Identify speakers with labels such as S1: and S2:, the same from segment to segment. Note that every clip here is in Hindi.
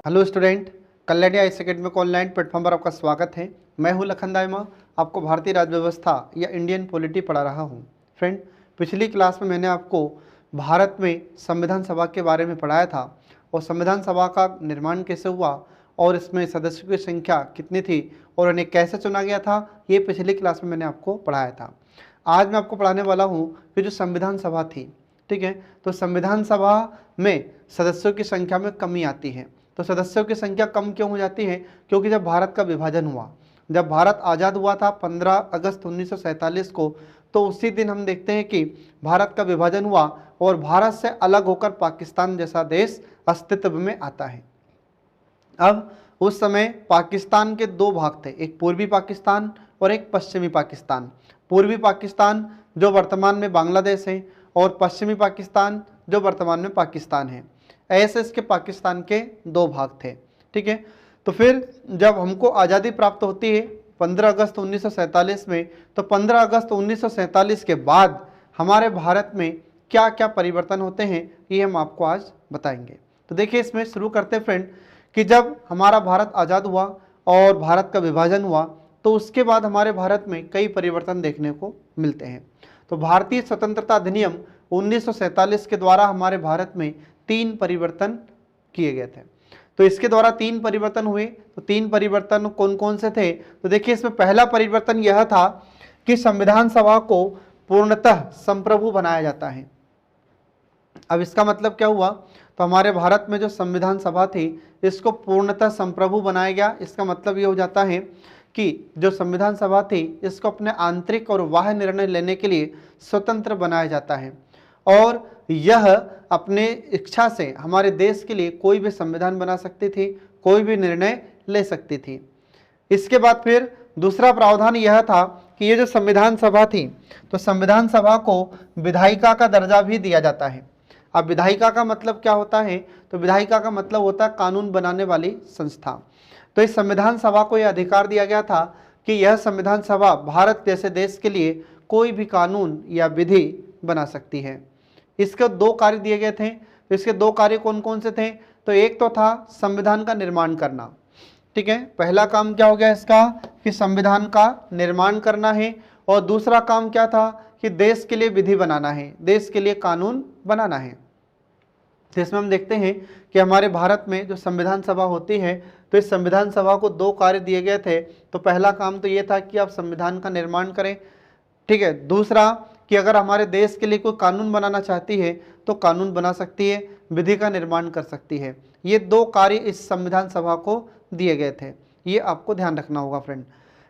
S1: Hello student, Kalyani IAS academy को ऑनलाइन प्लेटफॉर्म पर आपका स्वागत है। मैं हूं लखन दाइमा, आपको भारतीय राज्य व्यवस्था या इंडियन पॉलिटी पढ़ा रहा हूं। फ्रेंड, पिछली क्लास में मैंने आपको भारत में संविधान सभा के बारे में पढ़ाया था और संविधान सभा का निर्माण कैसे हुआ और इसमें सदस्यों की संख्या कितनी थी और उन्हें कैसे चुना गया था, ये पिछली क्लास में मैंने आपको पढ़ाया था। आज मैं आपको पढ़ाने वाला हूँ कि जो संविधान सभा थी, ठीक है, तो संविधान सभा में सदस्यों की संख्या में कमी आती है। तो सदस्यों की संख्या कम क्यों हो जाती है? क्योंकि जब भारत का विभाजन हुआ, जब भारत आज़ाद हुआ था 15 अगस्त 1947 को, तो उसी दिन हम देखते हैं कि भारत का विभाजन हुआ और भारत से अलग होकर पाकिस्तान जैसा देश अस्तित्व में आता है। अब उस समय पाकिस्तान के दो भाग थे, एक पूर्वी पाकिस्तान और एक पश्चिमी पाकिस्तान। पूर्वी पाकिस्तान जो वर्तमान में बांग्लादेश है और पश्चिमी पाकिस्तान जो वर्तमान में पाकिस्तान है। ऐसे इसके पाकिस्तान के दो भाग थे, ठीक है। तो फिर जब हमको आज़ादी प्राप्त होती है 15 अगस्त 1947 में, तो 15 अगस्त 1947 के बाद हमारे भारत में क्या क्या परिवर्तन होते हैं, ये हम आपको आज बताएंगे। तो देखिए, इसमें शुरू करते हैं फ्रेंड कि जब हमारा भारत आज़ाद हुआ और भारत का विभाजन हुआ, तो उसके बाद हमारे भारत में कई परिवर्तन देखने को मिलते हैं। तो भारतीय स्वतंत्रता अधिनियम 1947 के द्वारा हमारे भारत में 3 परिवर्तन किए गए थे। तो इसके द्वारा 3 परिवर्तन हुए। तो 3 परिवर्तन कौन कौन से थे? तो देखिए, इसमें पहला परिवर्तन यह था कि संविधान सभा को पूर्णतः संप्रभु बनाया जाता है। अब इसका मतलब क्या हुआ? तो हमारे भारत में जो संविधान सभा थी, इसको पूर्णतः संप्रभु बनाया गया। इसका मतलब ये हो जाता है कि जो संविधान सभा थी, इसको अपने आंतरिक और बाह्य निर्णय लेने के लिए स्वतंत्र बनाया जाता है और यह अपने इच्छा से हमारे देश के लिए कोई भी संविधान बना सकती थी, कोई भी निर्णय ले सकती थी। इसके बाद फिर दूसरा प्रावधान यह था कि ये जो संविधान सभा थी, तो संविधान सभा को विधायिका का दर्जा भी दिया जाता है। अब विधायिका का मतलब क्या होता है? तो विधायिका का मतलब होता है कानून बनाने वाली संस्था। तो इस संविधान सभा को यह अधिकार दिया गया था कि यह संविधान सभा भारत जैसे देश के लिए कोई भी कानून या विधि बना सकती है। इसके 2 कार्य दिए गए थे। तो इसके 2 कार्य कौन कौन से थे? तो एक तो था संविधान का निर्माण करना, ठीक है। पहला काम क्या हो गया इसका कि संविधान का निर्माण करना है, और दूसरा काम क्या था कि देश के लिए विधि बनाना है, देश के लिए कानून बनाना है। तो इसमें हम देखते हैं कि हमारे भारत में जो संविधान सभा होती है, तो इस संविधान सभा को 2 कार्य दिए गए थे। तो पहला काम तो ये था कि आप संविधान का निर्माण करें, ठीक है। दूसरा कि अगर हमारे देश के लिए कोई कानून बनाना चाहती है तो कानून बना सकती है, विधि का निर्माण कर सकती है। ये 2 कार्य इस संविधान सभा को दिए गए थे, ये आपको ध्यान रखना होगा फ्रेंड।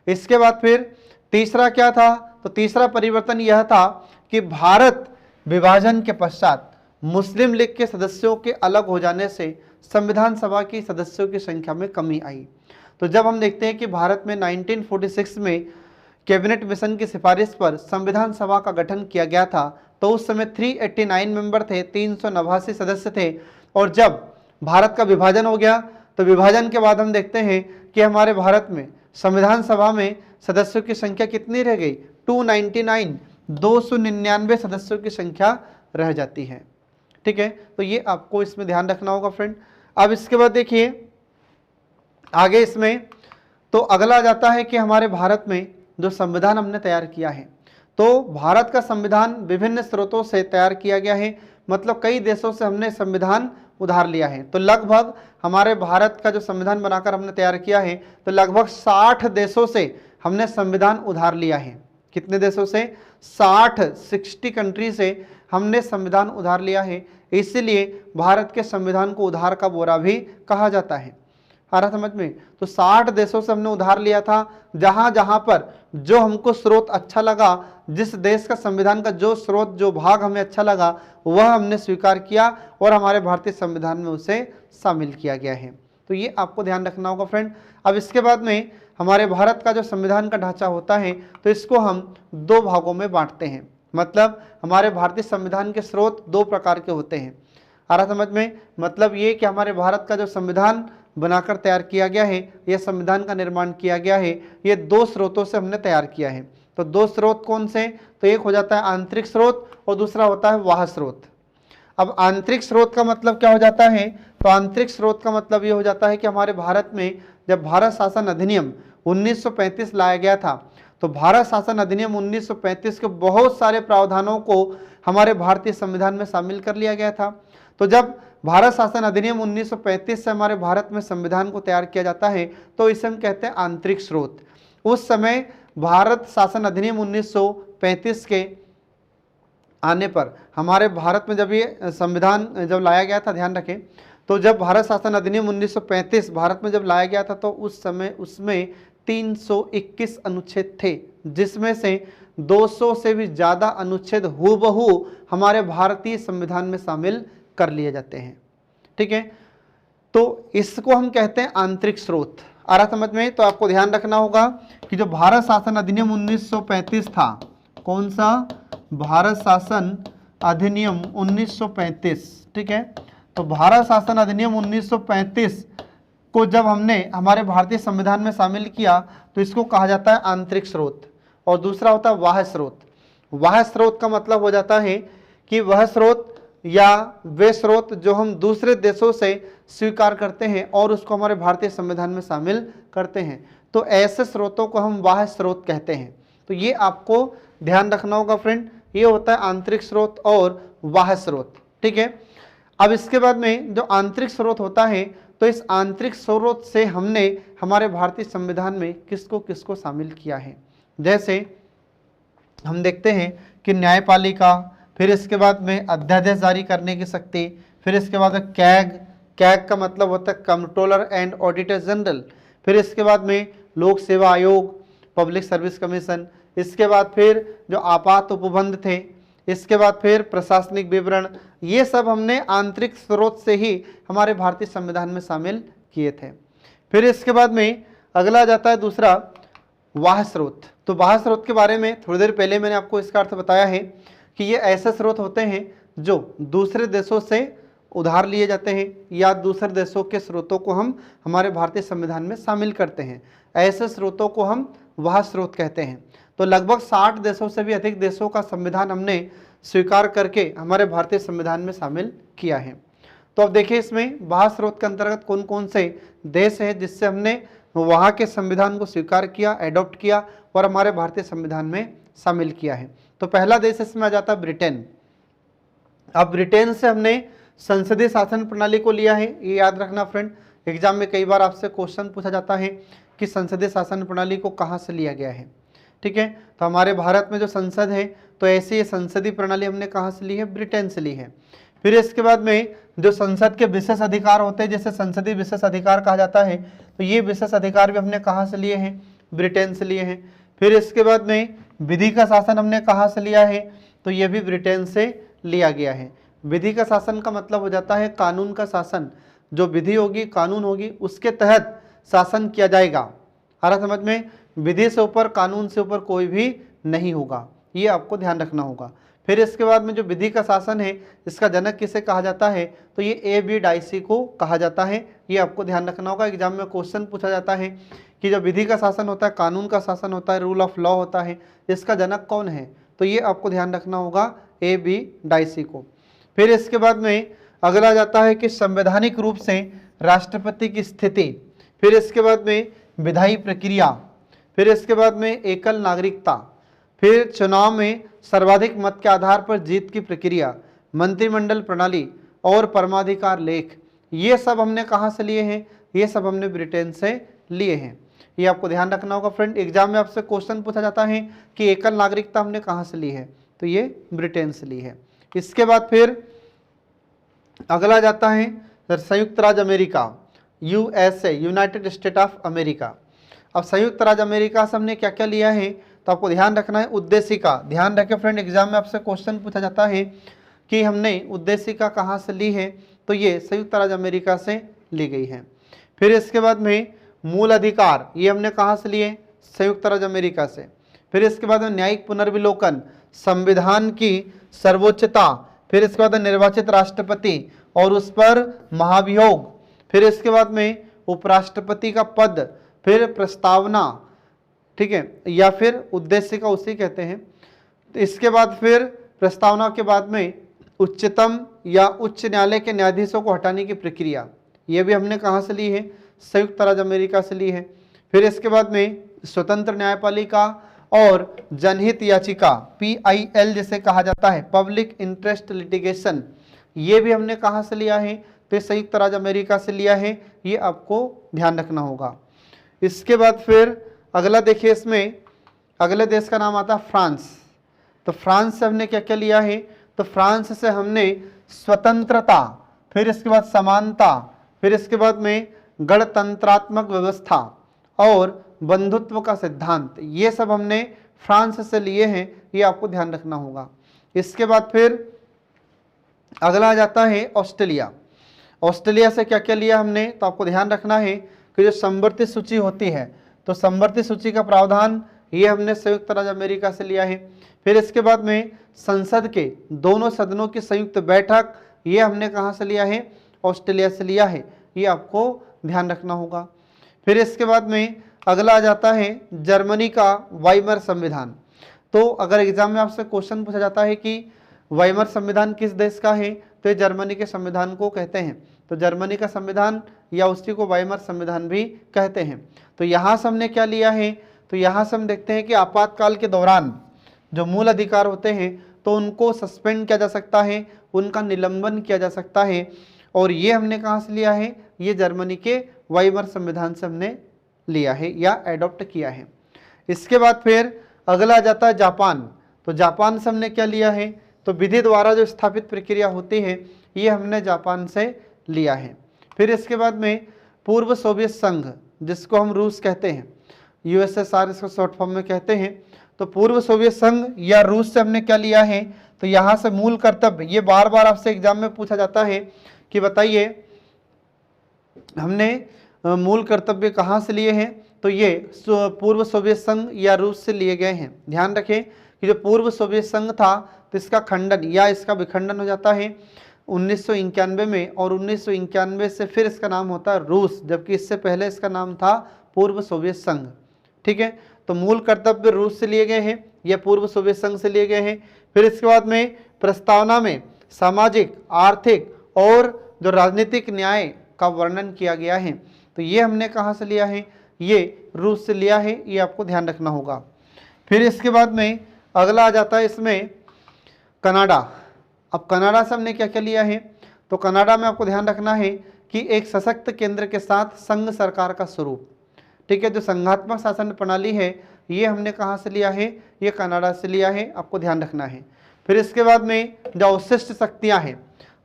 S1: इसके बाद फिर तीसरा क्या था? तो तीसरा परिवर्तन यह था कि भारत विभाजन के पश्चात मुस्लिम लीग के सदस्यों के अलग हो जाने से संविधान सभा की सदस्यों की संख्या में कमी आई। तो जब हम देखते हैं कि भारत में 1946 में कैबिनेट मिशन की सिफारिश पर संविधान सभा का गठन किया गया था, तो उस समय 389 मेंबर थे, 389 सदस्य थे। और जब भारत का विभाजन हो गया, तो विभाजन के बाद हम देखते हैं कि हमारे भारत में संविधान सभा में सदस्यों की संख्या कितनी रह गई? 299, 299 सदस्यों की संख्या रह जाती है, ठीक है। तो ये आपको इसमें ध्यान रखना होगा फ्रेंड। अब इसके बाद देखिए आगे इसमें, तो अगला जाता है कि हमारे भारत में जो संविधान हमने तैयार किया है, तो भारत का संविधान विभिन्न स्रोतों से तैयार किया गया है, मतलब कई देशों से हमने संविधान उधार लिया है। तो लगभग हमारे भारत का जो संविधान बनाकर हमने तैयार किया है, तो लगभग 60 देशों से हमने संविधान उधार लिया है। कितने देशों से? 60 कंट्री से हमने संविधान उधार लिया है। इसलिए भारत के संविधान को उधार का बोरा भी कहा जाता है। आ रहा समझ में? तो 60 देशों से हमने उधार लिया था। जहां जहां पर जो हमको स्रोत अच्छा लगा, जिस देश का संविधान का जो स्रोत, जो भाग हमें अच्छा लगा, वह हमने स्वीकार किया और हमारे भारतीय संविधान में उसे शामिल किया गया है। तो ये आपको ध्यान रखना होगा फ्रेंड। अब इसके बाद में हमारे भारत का जो संविधान का ढांचा होता है, तो इसको हम 2 भागों में बांटते हैं। मतलब हमारे भारतीय संविधान के स्रोत 2 प्रकार के होते हैं। आ रहा समझ में? मतलब ये कि हमारे भारत का जो संविधान बनाकर तैयार किया गया है, यह संविधान का निर्माण किया गया है, ये 2 स्रोतों से हमने तैयार किया है। तो 2 स्रोत कौन से? तो एक हो जाता है आंतरिक स्रोत और दूसरा होता है बाह्य स्रोत। अब आंतरिक स्रोत का मतलब क्या हो जाता है, तो आंतरिक स्रोत का मतलब ये हो जाता है कि हमारे भारत में जब भारत शासन अधिनियम 1935 लाया गया था, तो भारत शासन अधिनियम 1935 के बहुत सारे प्रावधानों को हमारे भारतीय संविधान में शामिल कर लिया गया था। तो जब भारत शासन अधिनियम 1935 से हमारे भारत में संविधान को तैयार किया जाता है तो इसे हम कहते हैं आंतरिक स्रोत। उस समय भारत शासन अधिनियम 1935 के आने पर हमारे भारत में जब ये संविधान जब लाया गया था, ध्यान रखें, तो जब भारत शासन अधिनियम 1935 भारत में जब लाया गया था तो उस समय उसमें 321 अनुच्छेद थे, जिसमें से 200 से भी ज़्यादा अनुच्छेद हूबहू हमारे भारतीय संविधान में शामिल कर लिए जाते हैं। ठीक है, तो इसको हम कहते हैं आंतरिक स्रोत। आ रहा समझ में? तो आपको ध्यान रखना होगा कि जो भारत शासन अधिनियम 1935 था, कौन सा? भारत शासन अधिनियम 1935। ठीक है, तो भारत शासन अधिनियम 1935 को जब हमने हमारे भारतीय संविधान में शामिल किया तो इसको कहा जाता है आंतरिक स्रोत। और दूसरा होता है बाह्य स्रोत। बाह्य स्रोत का मतलब हो जाता है कि वह स्रोत या वे स्रोत जो हम दूसरे देशों से स्वीकार करते हैं और उसको हमारे भारतीय संविधान में शामिल करते हैं, तो ऐसे स्रोतों को हम बाह्य स्रोत कहते हैं। तो ये आपको ध्यान रखना होगा फ्रेंड, ये होता है आंतरिक स्रोत और बाह्य स्रोत। ठीक है, अब इसके बाद में जो आंतरिक स्रोत होता है, तो इस आंतरिक स्रोत से हमने हमारे भारतीय संविधान में किसको किसको शामिल किया है। जैसे हम देखते हैं कि न्यायपालिका, फिर इसके बाद में अध्यादेश जारी करने की शक्ति, फिर इसके बाद कैग, कैग का मतलब होता है कंट्रोलर एंड ऑडिटर जनरल, फिर इसके बाद में लोक सेवा आयोग, पब्लिक सर्विस कमीशन, इसके बाद फिर जो आपात उपबंध थे, इसके बाद फिर प्रशासनिक विवरण, ये सब हमने आंतरिक स्रोत से ही हमारे भारतीय संविधान में शामिल किए थे। फिर इसके बाद में अगला जाता है दूसरा बाह्य स्रोत। तो बाह्य स्रोत के बारे में थोड़ी देर पहले मैंने आपको इसका अर्थ बताया है कि ये ऐसे स्रोत होते हैं जो दूसरे देशों से उधार लिए जाते हैं या दूसरे देशों के स्रोतों को हम हमारे भारतीय संविधान में शामिल करते हैं। ऐसे स्रोतों को हम बाह्य स्रोत कहते हैं। तो लगभग 60 देशों से भी अधिक देशों का संविधान हमने स्वीकार करके हमारे भारतीय संविधान में शामिल किया है। तो अब देखिए इसमें बाह्य स्रोत के अंतर्गत कौन कौन से देश है जिससे हमने वहाँ के संविधान को स्वीकार किया, एडॉप्ट किया और हमारे भारतीय संविधान में शामिल किया है। तो पहला देश इसमें आ जाता है ब्रिटेन। अब ब्रिटेन से हमने संसदीय शासन प्रणाली को लिया है, ये याद रखना फ्रेंड। एग्जाम में कई बार आपसे क्वेश्चन पूछा जाता है कि संसदीय शासन प्रणाली को कहाँ से लिया गया है। ठीक है, तो हमारे भारत में जो संसद है, तो ऐसी ये संसदीय प्रणाली हमने कहाँ से ली है? ब्रिटेन से ली है। फिर इसके बाद में जो संसद के विशेष अधिकार होते हैं, जैसे संसदीय विशेष अधिकार कहा जाता है, तो ये विशेष अधिकार भी हमने कहाँ से लिए हैं? ब्रिटेन से लिए हैं। फिर इसके बाद में विधि का शासन हमने कहाँ से लिया है? तो ये भी ब्रिटेन से लिया गया है। विधि का शासन का मतलब हो जाता है कानून का शासन, जो विधि होगी, कानून होगी, उसके तहत शासन किया जाएगा। आ रहा समझ में? विधि से ऊपर, कानून से ऊपर कोई भी नहीं होगा, ये आपको ध्यान रखना होगा। फिर इसके बाद में जो विधि का शासन है, इसका जनक किसे कहा जाता है? तो ये A.B. डाइसी को कहा जाता है, ये आपको ध्यान रखना होगा। एग्जाम में क्वेश्चन पूछा जाता है कि जब विधि का शासन होता है, कानून का शासन होता है, रूल ऑफ लॉ होता है, इसका जनक कौन है? तो ये आपको ध्यान रखना होगा A.B. डाइसी को। फिर इसके बाद में अगला जाता है कि संवैधानिक रूप से राष्ट्रपति की स्थिति, फिर इसके बाद में विधायी प्रक्रिया, फिर इसके बाद में एकल नागरिकता, फिर चुनाव में सर्वाधिक मत के आधार पर जीत की प्रक्रिया, मंत्रिमंडल प्रणाली और परमाधिकार लेख, ये सब हमने कहाँ से लिए हैं? ये सब हमने ब्रिटेन से लिए हैं। ये आपको ध्यान रखना होगा फ्रेंड। एग्जाम में आपसे क्वेश्चन पूछा जाता है कि एकल नागरिकता हमने कहाँ से ली है? तो ये ब्रिटेन से ली है। इसके बाद फिर अगला जाता है संयुक्त राज्य America, USA, United state of America. अब संयुक्त राज्य अमेरिका से हमने क्या क्या लिया है? तो आपको ध्यान रखना है उद्देशिका। ध्यान रखें फ्रेंड, एग्जाम में आपसे क्वेश्चन पूछा जाता है कि हमने उद्देशिका कहाँ से ली है? तो ये संयुक्त राज्य अमेरिका से ली गई है। फिर इसके बाद में मूल अधिकार, ये हमने कहाँ से लिए? संयुक्त राज्य अमेरिका से। फिर इसके बाद में न्यायिक पुनर्विलोकन, संविधान की सर्वोच्चता, फिर इसके बाद निर्वाचित राष्ट्रपति और उस पर महाभियोग, फिर इसके बाद में उपराष्ट्रपति का पद, फिर प्रस्तावना, ठीक है, या फिर उद्देश्य का उसी कहते हैं। तो इसके बाद फिर प्रस्तावना के बाद में उच्चतम या उच्च न्यायालय के न्यायाधीशों को हटाने की प्रक्रिया, ये भी हमने कहाँ से ली है, संयुक्त राज्य अमेरिका से ली है। फिर इसके बाद में स्वतंत्र न्यायपालिका और जनहित याचिका PIL जिसे कहा जाता है, पब्लिक इंटरेस्ट लिटिगेशन, ये भी हमने कहाँ से लिया है, तो संयुक्त राज्य अमेरिका से लिया है, ये आपको ध्यान रखना होगा। इसके बाद फिर अगला देखिए, इसमें अगले देश का नाम आता है फ्रांस। तो फ्रांस से हमने क्या क्या लिया है, तो फ्रांस से हमने स्वतंत्रता, फिर इसके बाद समानता, फिर इसके बाद में गणतंत्रात्मक व्यवस्था और बंधुत्व का सिद्धांत, ये सब हमने फ्रांस से लिए हैं, ये आपको ध्यान रखना होगा। इसके बाद फिर अगला आ जाता है ऑस्ट्रेलिया। ऑस्ट्रेलिया से क्या क्या लिया हमने, तो आपको ध्यान रखना है कि जो संवर्ती सूची होती है, तो संवर्ती सूची का प्रावधान ये हमने संयुक्त राज्य अमेरिका से लिया है। फिर इसके बाद में संसद के दोनों सदनों की संयुक्त बैठक, ये हमने कहाँ से लिया है, ऑस्ट्रेलिया से लिया है, ये आपको ध्यान रखना होगा। फिर इसके बाद में अगला आ जाता है जर्मनी का वाइमर संविधान। तो अगर एग्जाम में आपसे क्वेश्चन पूछा जाता है कि वाइमर संविधान किस देश का है, तो ये जर्मनी के संविधान को कहते हैं। तो जर्मनी का संविधान या उसी को वाइमर संविधान भी कहते हैं। तो यहाँ से हमने क्या लिया है, तो यहाँ से हम देखते हैं कि आपातकाल के दौरान जो मूल अधिकार होते हैं तो उनको सस्पेंड किया जा सकता है, उनका निलंबन किया जा सकता है, और ये हमने कहाँ से लिया है, ये जर्मनी के वाइमर संविधान से हमने लिया है या एडॉप्ट किया है। इसके बाद फिर अगला आ जाता है जापान। तो जापान से हमने क्या लिया है, तो विधि द्वारा जो स्थापित प्रक्रिया होती है, ये हमने जापान से लिया है। फिर इसके बाद में पूर्व सोवियत संघ, जिसको हम रूस कहते हैं, USSR इसको शॉर्ट फॉर्म में कहते हैं, तो पूर्व सोवियत संघ या रूस से हमने क्या लिया है, तो यहाँ से मूल कर्तव्य, ये बार बार आपसे एग्जाम में पूछा जाता है कि बताइए हमने मूल कर्तव्य कहाँ से लिए हैं, तो ये पूर्व सोवियत संघ या रूस से लिए गए हैं। ध्यान रखें कि जो पूर्व सोवियत संघ था तो इसका खंडन या इसका विखंडन हो जाता है 1991 में, और 1991 से फिर इसका नाम होता है रूस, जबकि इससे पहले इसका नाम था पूर्व सोवियत संघ। ठीक है, तो मूल कर्तव्य रूस से लिए गए हैं या पूर्व सोवियत संघ से लिए गए हैं। फिर इसके बाद में प्रस्तावना में सामाजिक, आर्थिक और जो राजनीतिक न्याय का वर्णन किया गया है, तो ये हमने कहाँ से लिया है, ये रूस से लिया है, ये आपको ध्यान रखना होगा। फिर इसके बाद में अगला आ जाता है इसमें कनाडा। अब कनाडा से हमने क्या क्या लिया है, तो कनाडा में आपको ध्यान रखना है कि एक सशक्त केंद्र के साथ संघ सरकार का स्वरूप। ठीक है, जो संघात्मक शासन प्रणाली है, ये हमने कहाँ से लिया है, ये कनाडा से लिया है, आपको ध्यान रखना है। फिर इसके बाद में जो अवशिष्ट शक्तियाँ हैं,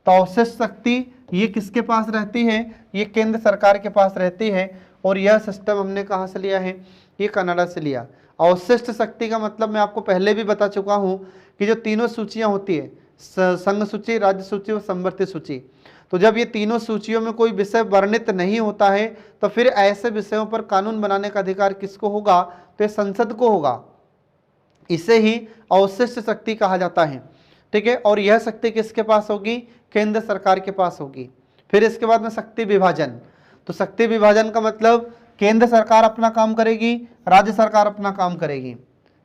S1: तो अवशिष्ट शक्ति ये किसके पास रहती है, ये केंद्र सरकार के पास रहती है, और यह सिस्टम हमने कहाँ से लिया है, ये कनाडा से लिया। अवशिष्ट शक्ति का मतलब मैं आपको पहले भी बता चुका हूँ कि जो तीनों सूचियाँ होती है, संघ सूची, राज्य सूची और संवर्ती सूची, तो जब ये तीनों सूचियों में कोई विषय वर्णित नहीं होता है, तो फिर ऐसे विषयों पर कानून बनाने का अधिकार किसको होगा, तो ये संसद को होगा। इसे ही अवशिष्ट शक्ति कहा जाता है। ठीक है, और यह शक्ति किसके पास होगी, केंद्र सरकार के पास होगी। फिर इसके बाद में शक्ति विभाजन। तो शक्ति विभाजन का मतलब केंद्र सरकार अपना काम करेगी, राज्य सरकार अपना काम करेगी।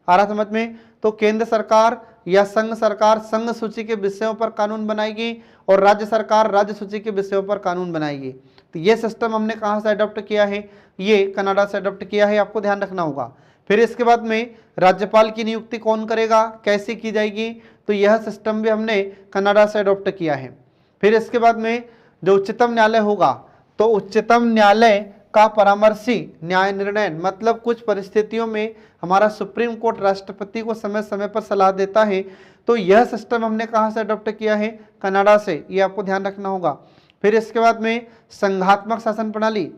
S1: आ रहा समझ में, तो केंद्र सरकार या संघ सरकार संघ सूची के विषयों पर कानून बनाएगी और राज्य सरकार राज्य सूची के विषयों पर कानून बनाएगी। तो ये सिस्टम हमने कहाँ से अडॉप्ट किया है, ये कनाडा से अडॉप्ट किया है, आपको ध्यान रखना होगा। फिर इसके बाद में राज्यपाल की नियुक्ति कौन करेगा, कैसे की जाएगी, तो यह सिस्टम भी हमने कनाडा से अडॉप्ट किया है। फिर इसके बाद में जो उच्चतम न्यायालय होगा, तो उच्चतम न्यायालय का परामर्शी न्याय निर्णय, मतलब कुछ परिस्थितियों में हमारा सुप्रीम कोर्ट राष्ट्रपति को समय समय पर सलाह देता है, तो यह सिस्टम हमने कहाँ से अडॉप्ट किया है, कनाडा से, ये आपको ध्यान रखना होगा। फिर इसके बाद में संघात्मक शासन प्रणाली।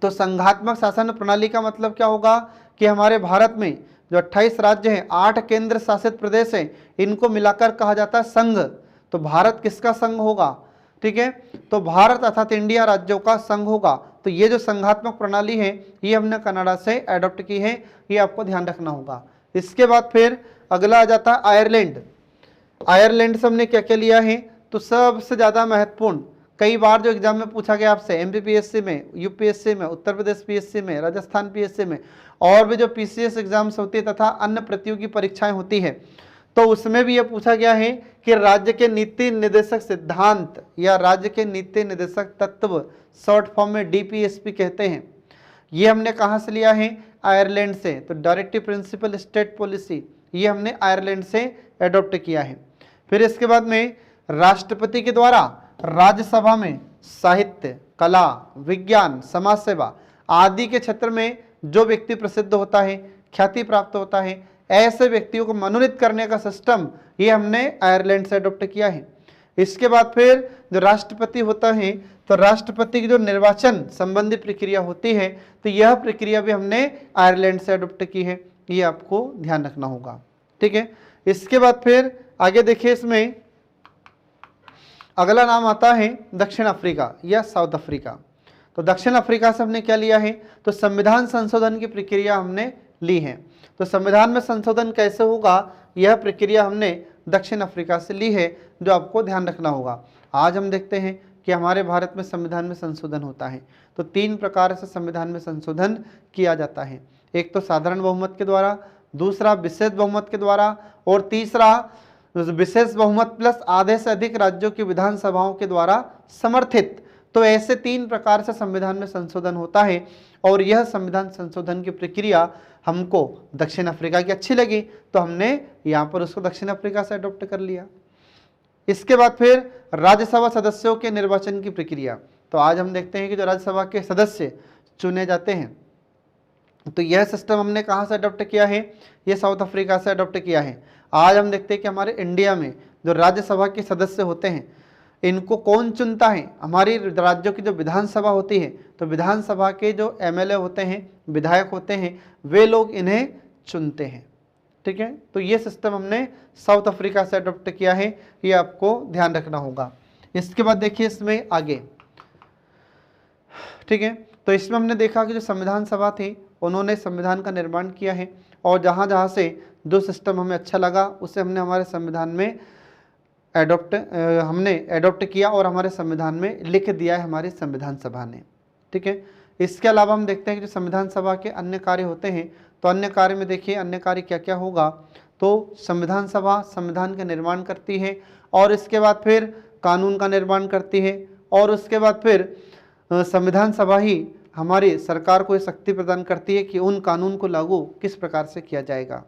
S1: तो संघात्मक शासन प्रणाली का मतलब क्या होगा कि हमारे भारत में जो 28 राज्य हैं, 8 केंद्र शासित प्रदेश हैं, इनको मिलाकर कहा जाता है संघ। तो भारत किसका संघ होगा, ठीक है, तो भारत अर्थात इंडिया राज्यों का संघ होगा। तो ये जो संघात्मक प्रणाली है, ये हमने कनाडा से अडॉप्ट की है, ये आपको ध्यान रखना होगा। इसके बाद फिर अगला आ जाता है आयरलैंड। आयरलैंड से हमने क्या क्या लिया है, तो सबसे ज़्यादा महत्वपूर्ण, कई बार जो एग्जाम में पूछा गया आपसे, MPPSC में, UPSC में, उत्तर प्रदेश PSC में, राजस्थान PSC में, और भी जो PCS एग्जाम्स होती है तथा अन्य प्रतियोगी परीक्षाएं होती है, तो उसमें भी ये पूछा गया है कि राज्य के नीति निर्देशक सिद्धांत या राज्य के नीति निर्देशक तत्व, शॉर्ट फॉर्म में डीपीएसपी कहते हैं, ये हमने कहाँ से लिया है? आयरलैंड से। तो डायरेक्टिव प्रिंसिपल स्टेट पॉलिसी, ये हमने आयरलैंड से एडॉप्ट किया है। फिर इसके बाद में राष्ट्रपति के द्वारा राज्यसभा में साहित्य, कला, विज्ञान, समाज सेवा आदि के क्षेत्र में जो व्यक्ति प्रसिद्ध होता है, ख्याति प्राप्त होता है, ऐसे व्यक्तियों को मनोनीत करने का सिस्टम ये हमने आयरलैंड से अडॉप्ट किया है। इसके बाद फिर जो राष्ट्रपति होता है, तो राष्ट्रपति की जो निर्वाचन संबंधी प्रक्रिया होती है, तो यह प्रक्रिया भी हमने आयरलैंड से अडॉप्ट की है, ये आपको ध्यान रखना होगा। ठीक है, इसके बाद फिर आगे देखिए, इसमें अगला नाम आता है दक्षिण अफ्रीका या साउथ अफ्रीका। तो दक्षिण अफ्रीका से हमने क्या लिया है? तो संविधान संशोधन की प्रक्रिया हमने ली है। तो संविधान में संशोधन कैसे होगा, यह प्रक्रिया हमने दक्षिण अफ्रीका से ली है, जो आपको ध्यान रखना होगा। आज हम देखते हैं कि हमारे भारत में संविधान में संशोधन होता है, तो 3 प्रकार से संविधान में संशोधन किया जाता है। एक तो साधारण बहुमत के द्वारा, दूसरा विशेष बहुमत के द्वारा, और तीसरा विशेष बहुमत प्लस आधे से अधिक राज्यों की विधानसभाओं के द्वारा समर्थित। तो ऐसे 3 प्रकार से संविधान में संशोधन होता है, और यह संविधान संशोधन की प्रक्रिया हमको दक्षिण अफ्रीका की अच्छी लगी, तो हमने यहाँ पर उसको दक्षिण अफ्रीका से अडॉप्ट कर लिया। इसके बाद फिर राज्यसभा सदस्यों के निर्वाचन की प्रक्रिया। तो आज हम देखते हैं कि जो राज्यसभा के सदस्य चुने जाते हैं, तो यह सिस्टम हमने कहाँ से अडॉप्ट किया है? ये साउथ अफ्रीका से अडॉप्ट किया है। आज हम देखते हैं कि हमारे इंडिया में जो राज्यसभा के सदस्य होते हैं, इनको कौन चुनता है? हमारी राज्यों की जो विधानसभा होती है, तो विधानसभा के जो एमएलए होते हैं, विधायक होते हैं, वे लोग इन्हें चुनते हैं। ठीक है, तो ये सिस्टम हमने साउथ अफ्रीका से अडॉप्ट किया है, ये आपको ध्यान रखना होगा। इसके बाद देखिए इसमें आगे, ठीक है, तो इसमें हमने देखा कि जो संविधान सभा थी, उन्होंने संविधान का निर्माण किया है, और जहाँ जहाँ से जो सिस्टम हमें अच्छा लगा उसे हमने हमारे संविधान में एडॉप्ट किया और हमारे संविधान में लिख दिया है हमारी संविधान सभा ने। ठीक है, इसके अलावा हम देखते हैं कि जो संविधान सभा के अन्य कार्य होते हैं, तो अन्य कार्य में देखिए अन्य कार्य क्या क्या होगा। तो संविधान सभा संविधान का निर्माण करती है, और इसके बाद फिर कानून का निर्माण करती है, और उसके बाद फिर संविधान सभा ही हमारी सरकार को ये शक्ति प्रदान करती है कि उन कानून को लागू किस प्रकार से किया जाएगा।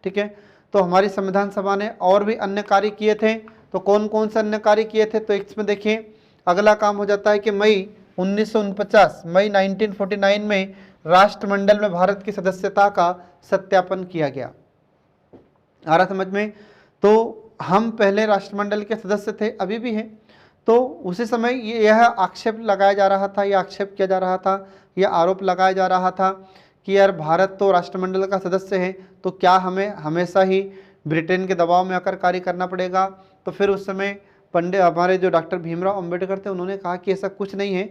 S1: ठीक है, तो हमारी संविधान सभा ने और भी अन्य कार्य किए थे। तो कौन कौन से अन्य कार्य किए थे? तो इसमें देखिए अगला काम हो जाता है कि मई 1949 में राष्ट्रमंडल में भारत की सदस्यता का सत्यापन किया गया। आ रहा समझ में? तो हम पहले राष्ट्रमंडल के सदस्य थे, अभी भी हैं। तो उसी समय यह आक्षेप लगाया जा रहा था, यह आक्षेप किया जा रहा था, यह आरोप लगाया जा रहा था कि यार भारत तो राष्ट्रमंडल का सदस्य है, तो क्या हमें हमेशा ही ब्रिटेन के दबाव में आकर कार्य करना पड़ेगा? तो फिर उस समय पंडित हमारे जो डॉक्टर भीमराव अंबेडकर थे, उन्होंने कहा कि ऐसा कुछ नहीं है,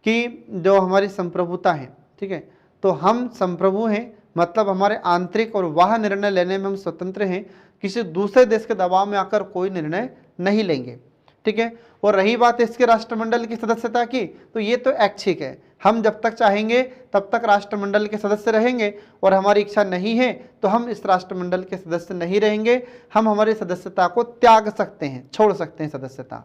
S1: कि जो हमारी संप्रभुता है, ठीक है, तो हम संप्रभु हैं, मतलब हमारे आंतरिक और बाह्य निर्णय लेने में हम स्वतंत्र हैं, किसी दूसरे देश के दबाव में आकर कोई निर्णय नहीं लेंगे। ठीक है, और रही बात इसके राष्ट्रमंडल की सदस्यता की, तो ये तो ऐच्छिक है, हम जब तक चाहेंगे तब तक राष्ट्रमंडल के सदस्य रहेंगे, और हमारी इच्छा नहीं है तो हम इस राष्ट्रमंडल के सदस्य नहीं रहेंगे, हम हमारी सदस्यता को त्याग सकते हैं, छोड़ सकते हैं सदस्यता।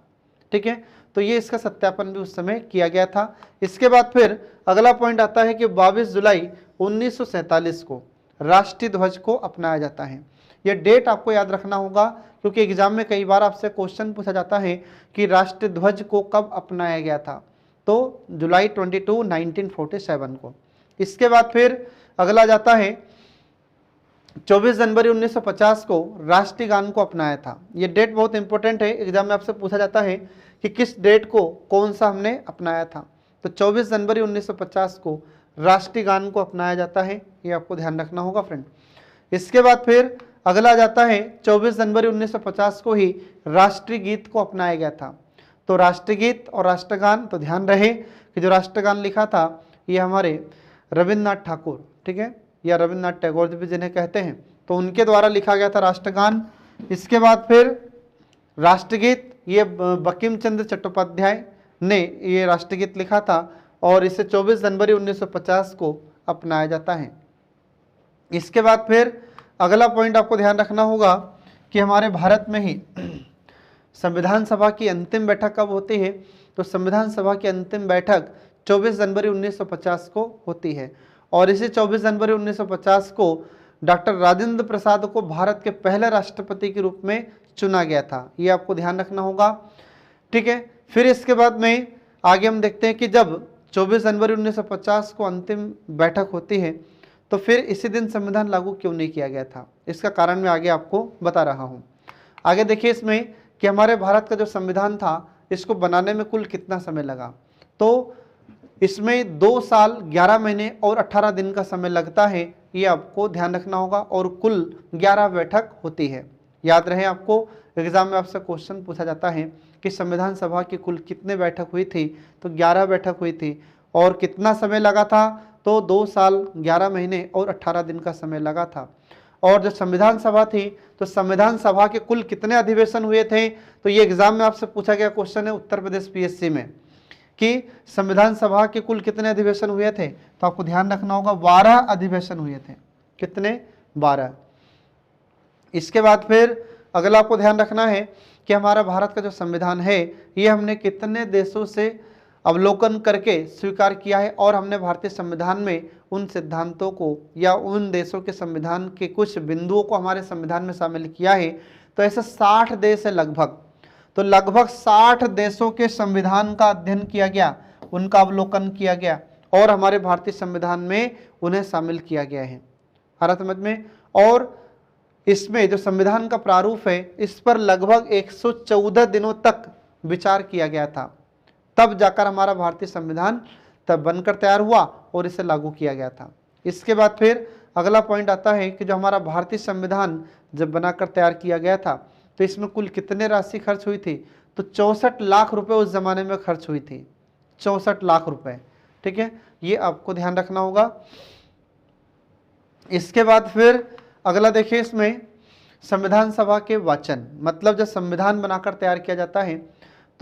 S1: ठीक है, तो ये इसका सत्यापन भी उस समय किया गया था। इसके बाद फिर अगला पॉइंट आता है कि 22 जुलाई 1947 को राष्ट्रीय ध्वज को अपनाया जाता है। यह डेट आपको याद रखना होगा, क्योंकि एग्जाम में कई बार आपसे क्वेश्चन पूछा जाता है कि राष्ट्रीय ध्वज को कब अपनाया गया था। तो जुलाई 22, 1947 को। इसके बाद फिर अगला जाता है 24 जनवरी 1950 को राष्ट्रीय गान को अपनाया था। ये डेट बहुत इंपॉर्टेंट है, एग्जाम में आपसे पूछा जाता है कि किस डेट को कौन सा हमने अपनाया था। तो 24 जनवरी 1950 को राष्ट्रीय गान को अपनाया जाता है, ये आपको ध्यान रखना होगा फ्रेंड। इसके बाद फिर अगला जाता है 24 जनवरी 1950 को ही राष्ट्रीय गीत को अपनाया गया था। तो राष्ट्रीय गीत और राष्ट्रगान, तो ध्यान रहे कि जो राष्ट्रगान लिखा था ये हमारे रविन्द्रनाथ ठाकुर, ठीक है, या रविन्द्रनाथ टैगोर भी जिन्हें कहते हैं, तो उनके द्वारा लिखा गया था राष्ट्रगान। इसके बाद फिर राष्ट्रगीत, ये बंकिम चंद्र चट्टोपाध्याय ने ये राष्ट्रगीत लिखा था, और इसे 24 जनवरी 1950 को अपनाया जाता है। इसके बाद फिर अगला पॉइंट आपको ध्यान रखना होगा कि हमारे भारत में ही संविधान सभा की अंतिम बैठक कब होती है? तो संविधान सभा की अंतिम बैठक 24 जनवरी 1950 को होती है और इसी 24 जनवरी 1950 को डॉक्टर राजेंद्र प्रसाद को भारत के पहले राष्ट्रपति के रूप में चुना गया था। ये आपको ध्यान रखना होगा, ठीक है। फिर इसके बाद में आगे हम देखते हैं कि जब 24 जनवरी 1950 को अंतिम बैठक होती है तो फिर इसी दिन संविधान लागू क्यों नहीं किया गया था? इसका कारण मैं आगे आपको बता रहा हूँ। आगे देखिए इसमें कि हमारे भारत का जो संविधान था इसको बनाने में कुल कितना समय लगा? तो इसमें 2 साल 11 महीने और 18 दिन का समय लगता है, ये आपको ध्यान रखना होगा और कुल 11 बैठक होती है। याद रहे, आपको एग्जाम में आपसे क्वेश्चन पूछा जाता है कि संविधान सभा की कुल कितने बैठक हुई थी? तो 11 बैठक हुई थी और कितना समय लगा था? तो 2 साल 11 महीने और 18 दिन का समय लगा था। और जो संविधान सभा थी तो संविधान सभा के कुल कितने अधिवेशन हुए थे? तो ये एग्जाम में आपसे पूछा गया क्वेश्चन है उत्तर प्रदेश पीएससी में कि संविधान सभा के कुल कितने अधिवेशन हुए थे? तो आपको ध्यान रखना होगा 12 अधिवेशन हुए थे। कितने? 12। इसके बाद फिर अगला आपको ध्यान रखना है कि हमारा भारत का जो संविधान है ये हमने कितने देशों से अवलोकन करके स्वीकार किया है और हमने भारतीय संविधान में उन सिद्धांतों को या उन देशों के संविधान के कुछ बिंदुओं को हमारे संविधान में शामिल किया है। तो ऐसे 60 देश है लगभग, तो लगभग 60 देशों के संविधान का अध्ययन किया गया, उनका अवलोकन किया गया और हमारे भारतीय संविधान में उन्हें शामिल किया गया है। आ रहा समझ में? और इसमें जो संविधान का प्रारूप है इस पर लगभग 114 दिनों तक विचार किया गया था, तब जाकर हमारा भारतीय संविधान तब बनकर तैयार हुआ और इसे लागू किया गया था। इसके बाद फिर अगला पॉइंट आता है कि जो हमारा भारतीय संविधान जब बनाकर तैयार किया गया था तो इसमें कुल कितने राशि खर्च हुई थी? तो 64 लाख रुपए उस जमाने में खर्च हुई थी, 64 लाख रुपए, ठीक है। ये आपको ध्यान रखना होगा। इसके बाद फिर अगला देखिए इसमें संविधान सभा के वाचन, मतलब जब संविधान बनाकर तैयार किया जाता है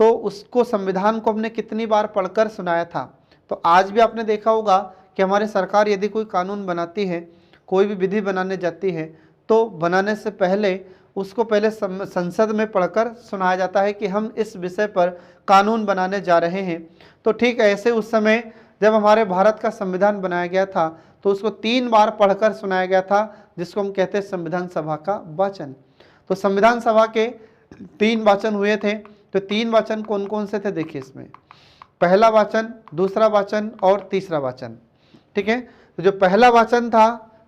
S1: तो उसको संविधान को हमने कितनी बार पढ़कर सुनाया था? तो आज भी आपने देखा होगा कि हमारी सरकार यदि कोई कानून बनाती है, कोई भी विधि बनाने जाती है तो बनाने से पहले उसको पहले संसद में पढ़कर सुनाया जाता है कि हम इस विषय पर कानून बनाने जा रहे हैं। तो ठीक ऐसे उस समय जब हमारे भारत का संविधान बनाया गया था तो उसको 3 बार पढ़कर सुनाया गया था, जिसको हम कहते हैं संविधान सभा का वाचन। तो संविधान सभा के 3 वाचन हुए थे। तो 3 वाचन कौन कौन से थे? देखिए इसमें पहला वाचन, दूसरा वाचन और तीसरा वाचन, ठीक है। तो जो पहला वाचन था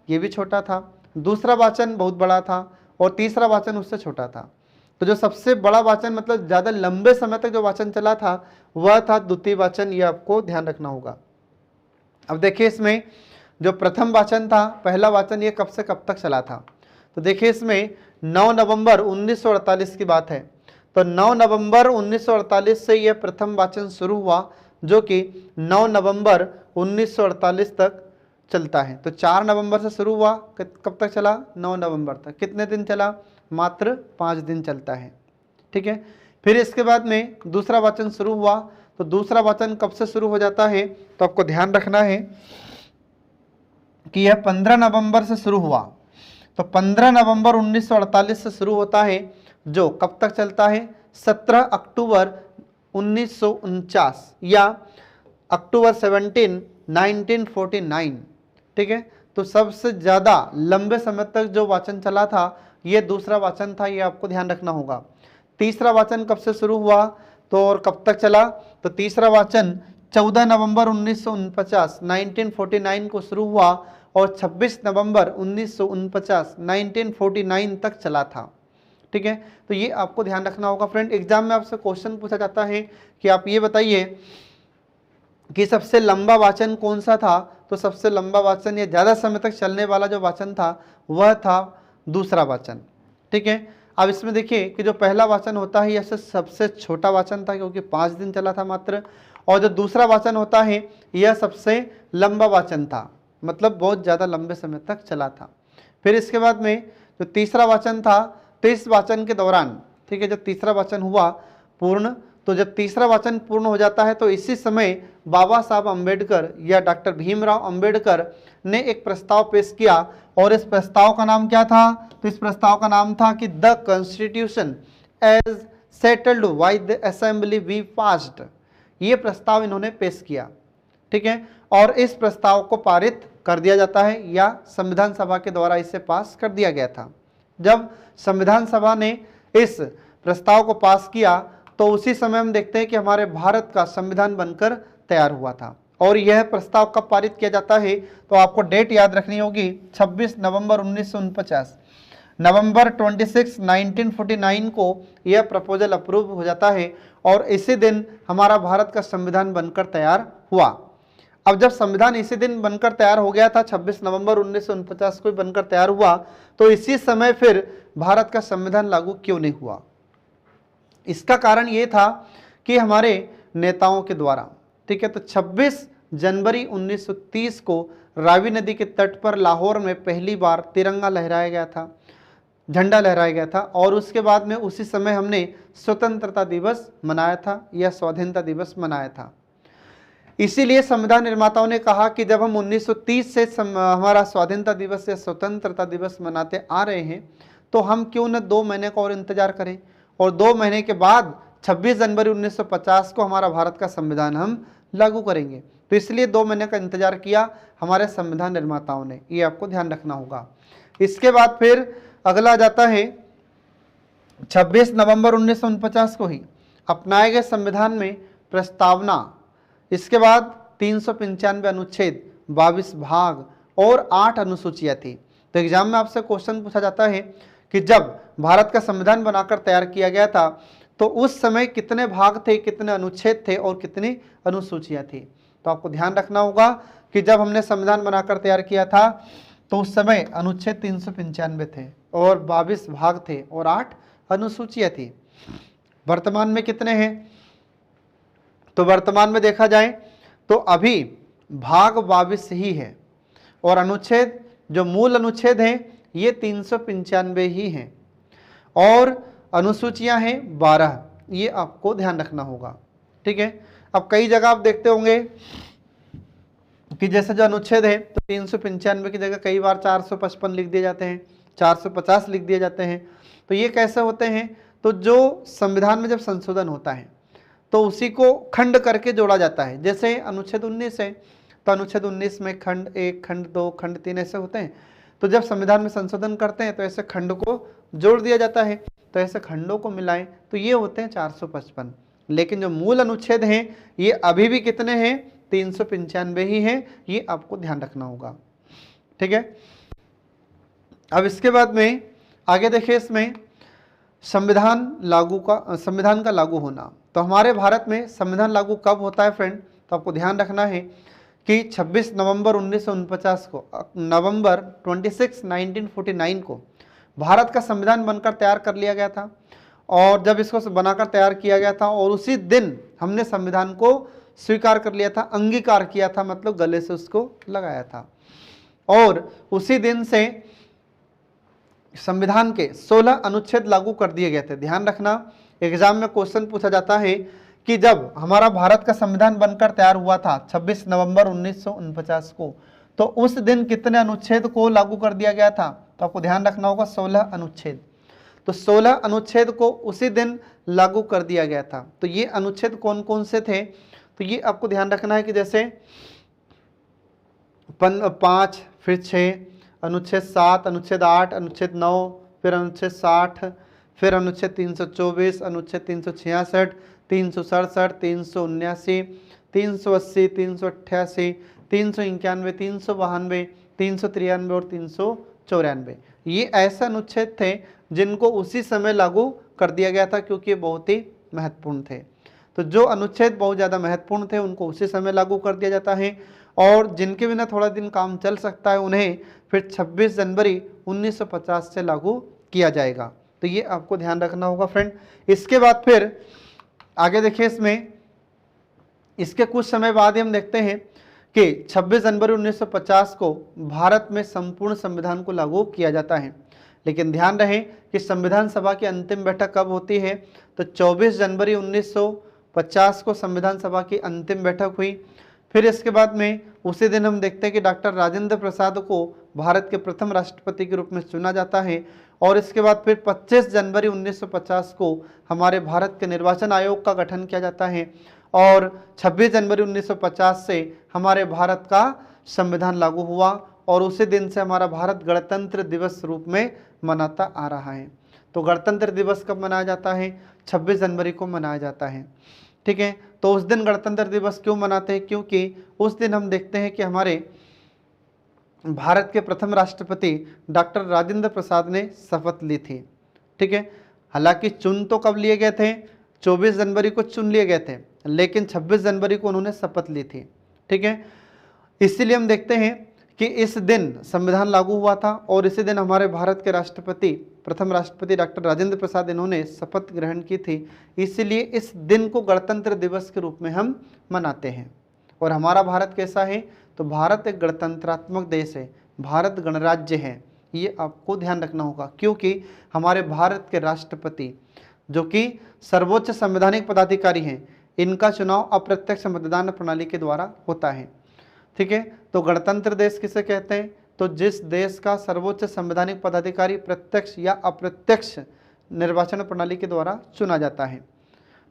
S1: ये भी छोटा था, दूसरा वाचन बहुत बड़ा था और तीसरा वाचन उससे छोटा था। तो जो सबसे बड़ा वाचन मतलब ज़्यादा लंबे समय तक जो वाचन चला था वह था द्वितीय वाचन, ये आपको ध्यान रखना होगा। अब देखिए इसमें जो प्रथम वाचन था, पहला वाचन, ये कब से कब तक चला था? तो देखिए इसमें 9 नवंबर 1948 की बात है। तो 9 नवंबर 1948 से यह प्रथम वाचन शुरू हुआ जो कि 9 नवंबर 1948 तक चलता है। तो 4 नवंबर से शुरू हुआ, कब तक चला? 9 नवंबर तक। कितने दिन चला? मात्र 5 दिन चलता है, ठीक है। फिर इसके बाद में दूसरा वाचन शुरू हुआ। तो दूसरा वाचन कब से शुरू हो जाता है? तो आपको ध्यान रखना है कि यह 15 नवंबर से शुरू हुआ। तो 15 नवंबर 1948 से शुरू होता है जो कब तक चलता है? 17 अक्टूबर 1949 या अक्टूबर 17 1949, ठीक है। तो सबसे ज़्यादा लंबे समय तक जो वाचन चला था ये दूसरा वाचन था, ये आपको ध्यान रखना होगा। तीसरा वाचन कब से शुरू हुआ तो और कब तक चला? तो तीसरा वाचन 14 नवंबर 1949 1949 को शुरू हुआ और 26 नवंबर 1949 1949 तक चला था, ठीक है। तो ये आपको ध्यान रखना होगा फ्रेंड। एग्जाम में आपसे क्वेश्चन पूछा जाता है कि आप ये बताइए कि सबसे लंबा वाचन कौन सा था? तो सबसे लंबा वाचन या ज़्यादा समय तक चलने वाला जो वाचन था वह था दूसरा वाचन, ठीक है। अब इसमें देखिए कि जो पहला वाचन होता है यह सबसे छोटा वाचन था क्योंकि 5 दिन चला था मात्र, और जो दूसरा वाचन होता है यह सबसे लंबा वाचन था, मतलब बहुत ज़्यादा लंबे समय तक चला था। फिर इसके बाद में जो तीसरा वाचन था, तो इस वाचन के दौरान, ठीक है, जब तीसरा वाचन हुआ पूर्ण तो जब तीसरा वाचन पूर्ण हो जाता है तो इसी समय बाबा साहब अम्बेडकर या डॉक्टर भीमराव अम्बेडकर ने एक प्रस्ताव पेश किया, और इस प्रस्ताव का नाम क्या था? तो इस प्रस्ताव का नाम था कि the constitution as settled by the assembly we passed. ये प्रस्ताव इन्होंने पेश किया, ठीक है, और इस प्रस्ताव को पारित कर दिया जाता है या संविधान सभा के द्वारा इसे पास कर दिया गया था। जब संविधान सभा ने इस प्रस्ताव को पास किया तो उसी समय हम देखते हैं कि हमारे भारत का संविधान बनकर तैयार हुआ था। और यह प्रस्ताव कब पारित किया जाता है? तो आपको डेट याद रखनी होगी, 26 नवंबर 1949। नवंबर 26, 1949 को यह प्रपोजल अप्रूव हो जाता है और इसी दिन हमारा भारत का संविधान बनकर तैयार हुआ। अब जब संविधान इसी दिन बनकर तैयार हो गया था, 26 नवंबर 1949 को बनकर तैयार हुआ, तो इसी समय फिर भारत का संविधान लागू क्यों नहीं हुआ? इसका कारण ये था कि हमारे नेताओं के द्वारा, ठीक है, तो 26 जनवरी 1930 को रावी नदी के तट पर लाहौर में पहली बार तिरंगा लहराया गया था, झंडा लहराया गया था, और उसके बाद में उसी समय हमने स्वतंत्रता दिवस मनाया था या स्वाधीनता दिवस मनाया था। इसीलिए संविधान निर्माताओं ने कहा कि जब हम 1930 से हमारा स्वाधीनता दिवस या स्वतंत्रता दिवस मनाते आ रहे हैं तो हम क्यों न 2 महीने का और इंतजार करें, और 2 महीने के बाद 26 जनवरी 1950 को हमारा भारत का संविधान हम लागू करेंगे। तो इसलिए 2 महीने का इंतजार किया हमारे संविधान निर्माताओं ने, ये आपको ध्यान रखना होगा। इसके बाद फिर अगला जाता है 26 नवंबर 1949 को ही अपनाए गए संविधान में प्रस्तावना, इसके बाद 395 अनुच्छेद, 22 भाग और 8 अनुसूचियां थी। तो एग्जाम में आपसे क्वेश्चन पूछा जाता है कि जब भारत का संविधान बनाकर तैयार किया गया था तो उस समय कितने भाग थे, कितने अनुच्छेद थे और कितनी अनुसूचियां थी। तो आपको ध्यान रखना होगा कि जब हमने संविधान बनाकर तैयार किया था तो उस समय अनुच्छेद 395 थे और 22 भाग थे और 8 अनुसूचियां थी। वर्तमान में कितने हैं? तो वर्तमान में देखा जाए तो अभी भाग 22 ही है और अनुच्छेद, जो मूल अनुच्छेद हैं, ये 395 ही हैं और अनुसूचियां हैं 12। ये आपको ध्यान रखना होगा, ठीक है। अब कई जगह आप देखते होंगे कि जैसे जो अनुच्छेद है तो 395 की जगह कई बार 455 लिख दिए जाते हैं, 450 लिख दिए जाते हैं। तो ये कैसे होते हैं? तो जो संविधान में जब संशोधन होता है तो उसी को खंड करके जोड़ा जाता है। जैसे अनुच्छेद 19 है तो अनुच्छेद 19 में खंड 1, खंड 2, खंड 3 ऐसे होते हैं। तो जब संविधान में संशोधन करते हैं तो ऐसे खंड को जोड़ दिया जाता है, तो ऐसे खंडों को मिलाएं तो ये होते हैं 455। लेकिन जो मूल अनुच्छेद हैं ये अभी भी कितने हैं? 395 ही हैं। ये आपको ध्यान रखना होगा, ठीक है। अब इसके बाद में आगे देखिए, इसमें संविधान का लागू होना। तो हमारे भारत में संविधान लागू कब होता है फ्रेंड? तो आपको ध्यान रखना है कि 26 नवंबर 1949 को, नवंबर 26, 1949 को भारत का संविधान बनकर तैयार कर लिया गया था। और जब इसको बनाकर तैयार किया गया था और उसी दिन हमने संविधान को स्वीकार कर लिया था, अंगीकार किया था, मतलब गले से उसको लगाया था। और उसी दिन से संविधान के 16 अनुच्छेद लागू कर दिए गए थे। ध्यान रखना, एग्जाम में क्वेश्चन पूछा जाता है कि जब हमारा भारत का संविधान बनकर तैयार हुआ था 26 नवंबर 1949 को, तो उस दिन कितने अनुच्छेद को लागू कर दिया गया था? तो आपको ध्यान रखना होगा 16 अनुच्छेद। तो 16 अनुच्छेद को उसी दिन लागू कर दिया गया था। तो ये अनुच्छेद कौन कौन से थे? तो ये आपको ध्यान रखना है कि जैसे 5, फिर 6, अनुच्छेद 7, अनुच्छेद 8, अनुच्छेद 9, फिर अनुच्छेद 60, फिर अनुच्छेद 324, अनुच्छेद 366, 367, 379, 380, 388, 391, 392, 393 और 394। ये ऐसे अनुच्छेद थे जिनको उसी समय लागू कर दिया गया था क्योंकि ये बहुत ही महत्वपूर्ण थे। तो जो अनुच्छेद बहुत ज़्यादा महत्वपूर्ण थे उनको उसी समय लागू कर दिया जाता है, और जिनके बिना थोड़ा दिन काम चल सकता है उन्हें फिर 26 जनवरी 1950 से लागू किया जाएगा। तो ये आपको ध्यान रखना होगा फ्रेंड। इसके बाद फिर आगे देखिए, इसमें इसके कुछ समय बाद ही हम देखते हैं कि 26 जनवरी 1950 को भारत में संपूर्ण संविधान को लागू किया जाता है। लेकिन ध्यान रहे कि संविधान सभा की अंतिम बैठक कब होती है? तो 24 जनवरी 1950 को संविधान सभा की अंतिम बैठक हुई। फिर इसके बाद में उसी दिन हम देखते हैं कि डॉक्टर राजेंद्र प्रसाद को भारत के प्रथम राष्ट्रपति के रूप में चुना जाता है। और इसके बाद फिर 25 जनवरी 1950 को हमारे भारत के निर्वाचन आयोग का गठन किया जाता है और 26 जनवरी 1950 से हमारे भारत का संविधान लागू हुआ और उसी दिन से हमारा भारत गणतंत्र दिवस रूप में मनाता आ रहा है। तो गणतंत्र दिवस कब मनाया जाता है? 26 जनवरी को मनाया जाता है। ठीक है, तो उस दिन गणतंत्र दिवस क्यों मनाते हैं? क्योंकि उस दिन हम देखते हैं कि हमारे भारत के प्रथम राष्ट्रपति डॉक्टर राजेंद्र प्रसाद ने शपथ ली थी। ठीक है, हालांकि चुन तो कब लिए गए थे? 24 जनवरी को चुन लिए गए थे, लेकिन 26 जनवरी को उन्होंने शपथ ली थी। ठीक है, इसीलिए हम देखते हैं कि इस दिन संविधान लागू हुआ था और इसी दिन हमारे भारत के राष्ट्रपति प्रथम राष्ट्रपति डॉक्टर राजेंद्र प्रसाद इन्होंने शपथ ग्रहण की थी। इसलिए इस दिन को गणतंत्र दिवस के रूप में हम मनाते हैं। और हमारा भारत कैसा है? तो भारत एक गणतंत्रात्मक देश है, भारत गणराज्य है, ये आपको ध्यान रखना होगा। क्योंकि हमारे भारत के राष्ट्रपति जो कि सर्वोच्च संवैधानिक पदाधिकारी हैं, इनका चुनाव अप्रत्यक्ष मतदान प्रणाली के द्वारा होता है। ठीक है, तो गणतंत्र देश किसे कहते हैं? तो जिस देश का सर्वोच्च संवैधानिक पदाधिकारी प्रत्यक्ष या अप्रत्यक्ष निर्वाचन प्रणाली के द्वारा चुना जाता है।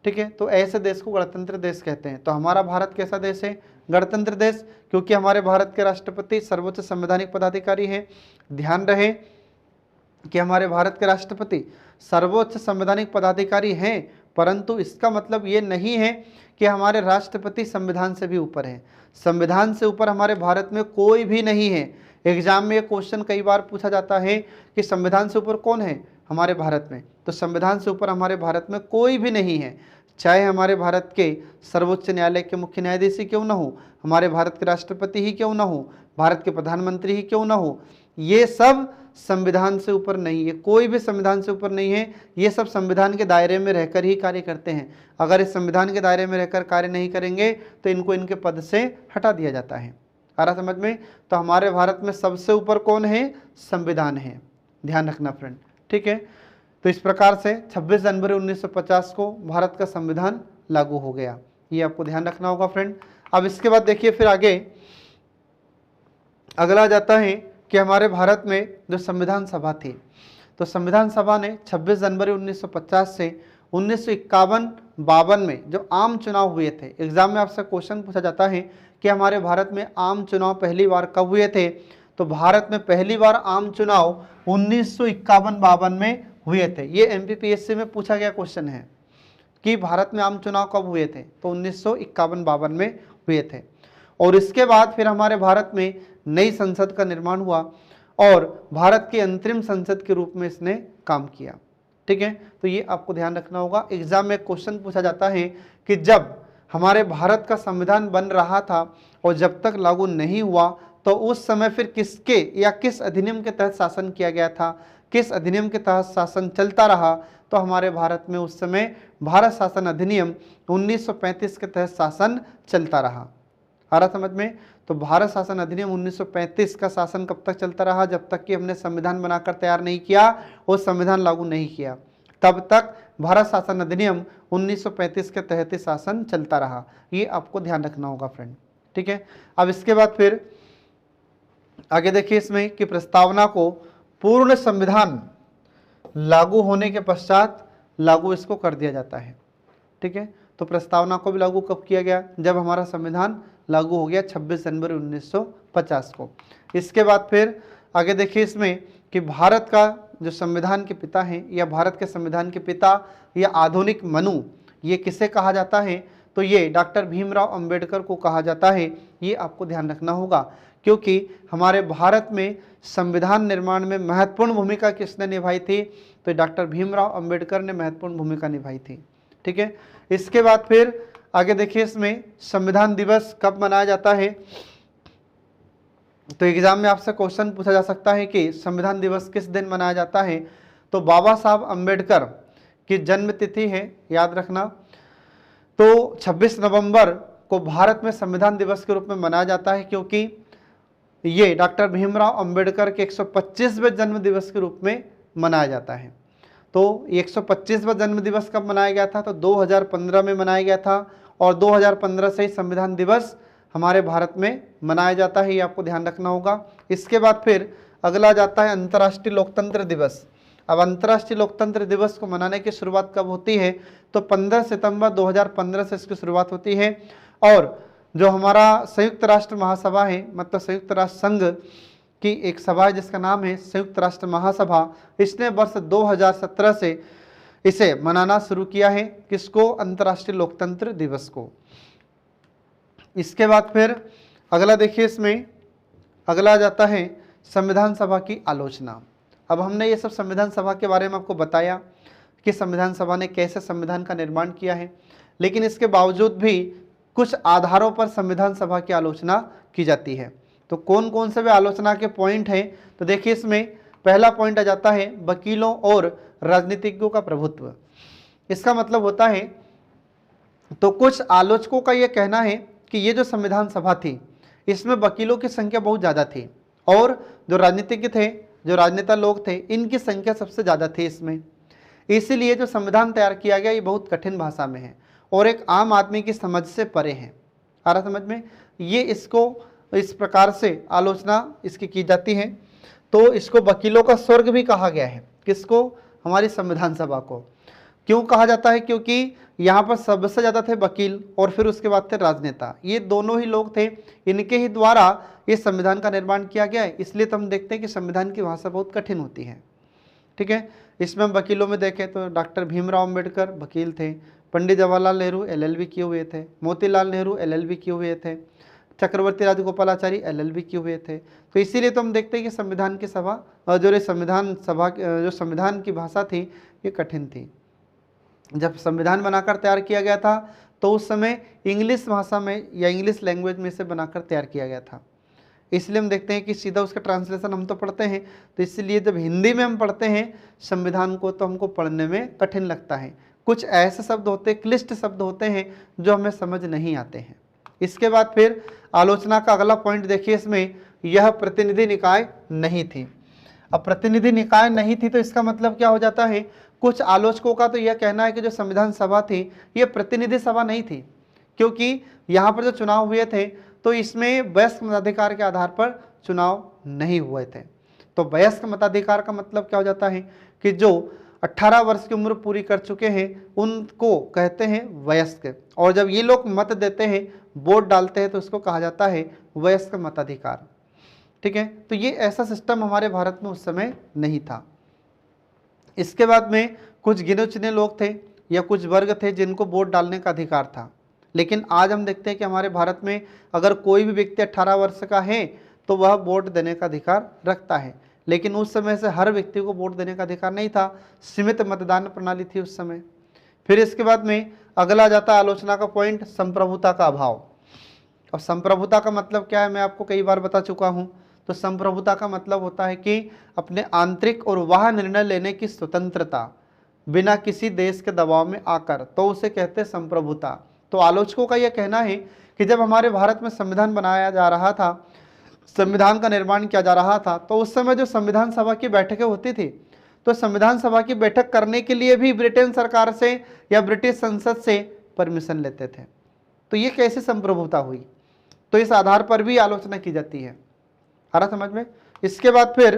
S1: ठीक है, तो ऐसे देश को गणतंत्र देश कहते हैं। तो हमारा भारत कैसा देश है? गणतंत्र देश, क्योंकि हमारे भारत के राष्ट्रपति सर्वोच्च संवैधानिक पदाधिकारी हैं। ध्यान रहे कि हमारे भारत के राष्ट्रपति सर्वोच्च संवैधानिक पदाधिकारी हैं, परंतु इसका मतलब ये नहीं है कि हमारे राष्ट्रपति संविधान से भी ऊपर है। संविधान से ऊपर हमारे भारत में कोई भी नहीं है। एग्जाम में ये क्वेश्चन कई बार पूछा जाता है कि संविधान से ऊपर कौन है हमारे भारत में? तो संविधान से ऊपर हमारे भारत में कोई भी नहीं है, चाहे हमारे भारत के सर्वोच्च न्यायालय के मुख्य न्यायाधीश ही क्यों ना हो, हमारे भारत के राष्ट्रपति ही क्यों ना हो, भारत के प्रधानमंत्री ही क्यों ना हो, ये सब संविधान से ऊपर नहीं है। कोई भी संविधान से ऊपर नहीं है। ये सब संविधान के दायरे में रहकर ही कार्य करते हैं। अगर इस संविधान के दायरे में रहकर कार्य नहीं करेंगे तो इनको इनके पद से हटा दिया जाता है। आ रहा समझ में? तो हमारे भारत में सबसे ऊपर कौन है? संविधान है। ध्यान रखना फ्रेंड। ठीक है, तो इस प्रकार से 26 जनवरी 1950 को भारत का संविधान लागू हो गया। ये आपको ध्यान रखना होगा फ्रेंड। अब इसके बाद देखिए फिर आगे अगला जाता है कि हमारे भारत में जो संविधान सभा थी, तो संविधान सभा ने 26 जनवरी 1950 से 1951-52 में जो आम चुनाव हुए थे, एग्जाम में आपसे क्वेश्चन पूछा जाता है कि हमारे भारत में आम चुनाव पहली बार कब हुए थे? तो भारत में पहली बार आम चुनाव 1951-52 में हुए थे। ये MPPSC में पूछा गया क्वेश्चन है कि भारत में आम चुनाव कब हुए थे? तो 1951-52 में हुए थे। और इसके बाद फिर हमारे भारत में नई संसद का निर्माण हुआ और भारत की अंतरिम संसद के रूप में इसने काम किया। ठीक है, तो ये आपको ध्यान रखना होगा। एग्जाम में क्वेश्चन पूछा जाता है कि जब हमारे भारत का संविधान बन रहा था और जब तक लागू नहीं हुआ तो उस समय फिर किसके या किस अधिनियम के तहत शासन किया गया था, किस अधिनियम के तहत शासन चलता रहा? तो हमारे भारत में उस समय भारत शासन अधिनियम 1935 के तहत शासन चलता रहा। आ रहा समझ में? तो भारत शासन अधिनियम 1935 का शासन कब तक चलता रहा? जब तक कि हमने संविधान बनाकर तैयार नहीं किया और संविधान लागू नहीं किया, तब तक भारत शासन अधिनियम 1935 के तहत ही शासन चलता रहा। ये आपको ध्यान रखना होगा फ्रेंड। ठीक है, अब इसके बाद फिर आगे देखिए इसमें कि प्रस्तावना को पूर्ण संविधान लागू होने के पश्चात लागू इसको कर दिया जाता है। ठीक है, तो प्रस्तावना को भी लागू कब किया गया? जब हमारा संविधान लागू हो गया 26 जनवरी 1950 को। इसके बाद फिर आगे देखिए इसमें कि भारत का जो संविधान के पिता हैं या भारत के संविधान के पिता या आधुनिक मनु, ये किसे कहा जाता है? तो ये डॉक्टर भीमराव अंबेडकर को कहा जाता है। ये आपको ध्यान रखना होगा क्योंकि हमारे भारत में संविधान निर्माण में महत्वपूर्ण भूमिका किसने निभाई थी? तो डॉक्टर भीमराव अंबेडकर ने महत्वपूर्ण भूमिका निभाई थी। ठीक है, इसके बाद फिर आगे देखिए इसमें संविधान दिवस कब मनाया जाता है? तो एग्जाम में आपसे क्वेश्चन पूछा जा सकता है कि संविधान दिवस किस दिन मनाया जाता है? तो बाबा साहब अंबेडकर की जन्म तिथि है, याद रखना। तो 26 नवंबर को भारत में संविधान दिवस के रूप में मनाया जाता है क्योंकि ये डॉक्टर भीमराव अंबेडकर के 125वें जन्म दिवस के रूप में मनाया जाता है। तो 125वां जन्म दिवस कब मनाया गया था? तो 2015 में मनाया गया था, और 2015 से ही संविधान दिवस हमारे भारत में मनाया जाता है, ये आपको ध्यान रखना होगा। इसके बाद फिर अगला जाता है अंतर्राष्ट्रीय लोकतंत्र दिवस। अब अंतर्राष्ट्रीय लोकतंत्र दिवस को मनाने की शुरुआत कब होती है? तो 15 सितंबर 2015 से इसकी शुरुआत होती है, और जो हमारा संयुक्त राष्ट्र महासभा है, मतलब संयुक्त राष्ट्र संघ की एक सभा है जिसका नाम है संयुक्त राष्ट्र महासभा, इसने वर्ष 2017 से इसे मनाना शुरू किया है। किसको? अंतर्राष्ट्रीय लोकतंत्र दिवस को। इसके बाद फिर अगला देखिए, इसमें अगला जाता है संविधान सभा की आलोचना। अब हमने ये सब संविधान सभा के बारे में आपको बताया कि संविधान सभा ने कैसे संविधान का निर्माण किया है, लेकिन इसके बावजूद भी कुछ आधारों पर संविधान सभा की आलोचना की जाती है। तो कौन कौन से वे आलोचना के पॉइंट हैं? तो देखिए, इसमें पहला पॉइंट आ जाता है वकीलों और राजनीतिज्ञों का प्रभुत्व। इसका मतलब होता है, तो कुछ आलोचकों का यह कहना है कि ये जो संविधान सभा थी इसमें वकीलों की संख्या बहुत ज़्यादा थी, और जो राजनीतिज्ञ थे, जो राजनेता लोग थे, इनकी संख्या सबसे ज़्यादा थी इसमें। इसीलिए जो संविधान तैयार किया गया ये बहुत कठिन भाषा में है और एक आम आदमी की समझ से परे है। आ रहा समझ में? ये इसको इस प्रकार से आलोचना इसकी की जाती है। तो इसको वकीलों का स्वर्ग भी कहा गया है। किसको? हमारी संविधान सभा को। क्यों कहा जाता है? क्योंकि यहाँ पर सबसे ज़्यादा थे वकील, और फिर उसके बाद थे राजनेता। ये दोनों ही लोग थे, इनके ही द्वारा ये संविधान का निर्माण किया गया है। इसलिए तो हम देखते हैं कि संविधान की भाषा बहुत कठिन होती है। ठीक है, इसमें हम वकीलों में देखें तो डॉक्टर भीमराव अंबेडकर वकील थे, पंडित जवाहरलाल नेहरू LLB किए हुए थे, मोतीलाल नेहरू LLB किए हुए थे, चक्रवर्ती राजगोपालाचारी LLB किए हुए थे। तो इसीलिए तो हम देखते हैं कि संविधान की सभा और जो संविधान की भाषा थी ये कठिन थी। जब संविधान बनाकर तैयार किया गया था तो उस समय इंग्लिश भाषा में या इंग्लिश लैंग्वेज में इसे बनाकर तैयार किया गया था। इसलिए हम देखते हैं कि सीधा उसका ट्रांसलेशन हम तो पढ़ते हैं, तो इसलिए जब हिंदी में हम पढ़ते हैं संविधान को तो हमको पढ़ने में कठिन लगता है। कुछ ऐसे शब्द होते हैं, क्लिष्ट शब्द होते हैं जो हमें समझ नहीं आते हैं। इसके बाद फिर आलोचना का अगला पॉइंट देखिए, इसमें यह प्रतिनिधि निकाय नहीं थी। अब प्रतिनिधि निकाय नहीं थी तो इसका मतलब क्या हो जाता है? कुछ आलोचकों का तो यह कहना है कि जो संविधान सभा थी ये प्रतिनिधि सभा नहीं थी, क्योंकि यहाँ पर जो चुनाव हुए थे तो इसमें वयस्क मताधिकार के आधार पर चुनाव नहीं हुए थे। तो वयस्क मताधिकार का मतलब क्या हो जाता है कि जो 18 वर्ष की उम्र पूरी कर चुके हैं उनको कहते हैं वयस्क, और जब ये लोग मत देते हैं, वोट डालते हैं, तो उसको कहा जाता है वयस्क मताधिकार। ठीक है, तो ये ऐसा सिस्टम हमारे भारत में उस समय नहीं था। इसके बाद में कुछ गिने चुने लोग थे या कुछ वर्ग थे जिनको वोट डालने का अधिकार था, लेकिन आज हम देखते हैं कि हमारे भारत में अगर कोई भी व्यक्ति 18 वर्ष का है तो वह वोट देने का अधिकार रखता है, लेकिन उस समय से हर व्यक्ति को वोट देने का अधिकार नहीं था, सीमित मतदान प्रणाली थी उस समय। फिर इसके बाद में अगला जाता है आलोचना का पॉइंट, संप्रभुता का अभाव। अब संप्रभुता का मतलब क्या है मैं आपको कई बार बता चुका हूँ। तो संप्रभुता का मतलब होता है कि अपने आंतरिक और वह निर्णय लेने की स्वतंत्रता बिना किसी देश के दबाव में आकर, तो उसे कहते हैं संप्रभुता। तो आलोचकों का यह कहना है कि जब हमारे भारत में संविधान बनाया जा रहा था, संविधान का निर्माण किया जा रहा था, तो उस समय जो संविधान सभा की बैठकें होती थी, तो संविधान सभा की बैठक करने के लिए भी ब्रिटेन सरकार से या ब्रिटिश संसद से परमिशन लेते थे। तो ये कैसे संप्रभुता हुई? तो इस आधार पर भी आलोचना की जाती है। आ रहा समझ में? इसके बाद फिर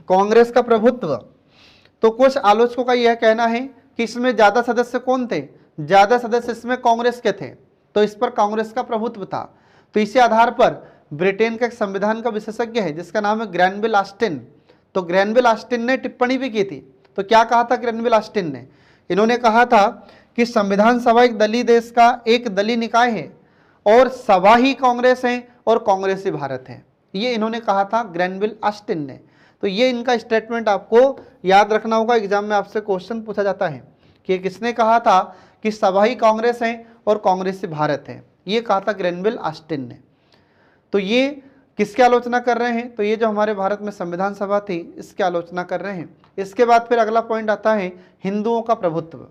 S1: कांग्रेस का प्रभुत्व। तो कुछ आलोचकों का यह कहना है कि इसमें ज्यादा सदस्य कौन थे? ज्यादा सदस्य इसमें कांग्रेस के थे, तो इस पर कांग्रेस का प्रभुत्व था। तो इसी आधार पर ब्रिटेन का एक संविधान का विशेषज्ञ है जिसका नाम है ग्रैनविल ऑस्टिन। तो ग्रैनविल ऑस्टिन ने टिप्पणी भी की थी। तो क्या कहा था ग्रैनविल ऑस्टिन ने? इन्होंने कहा था कि संविधान सभा एक दलीय देश का एक दलीय निकाय है और सभा ही कांग्रेस है और कांग्रेस ही भारत है। ये इन्होंने कहा था ग्रैनविल ऑस्टिन ने। तो ये इनका स्टेटमेंट आपको याद रखना होगा, एग्जाम में आपसे क्वेश्चन पूछा जाता है कि किसने कहा था कि सभा ही कांग्रेस है और कांग्रेस ही भारत है। ये कहा था ग्रैनविल ऑस्टिन ने। तो ये किसकी आलोचना कर रहे हैं? तो ये जो हमारे भारत में संविधान सभा थी इसकी आलोचना कर रहे हैं। इसके बाद फिर अगला पॉइंट आता है हिंदुओं का प्रभुत्व।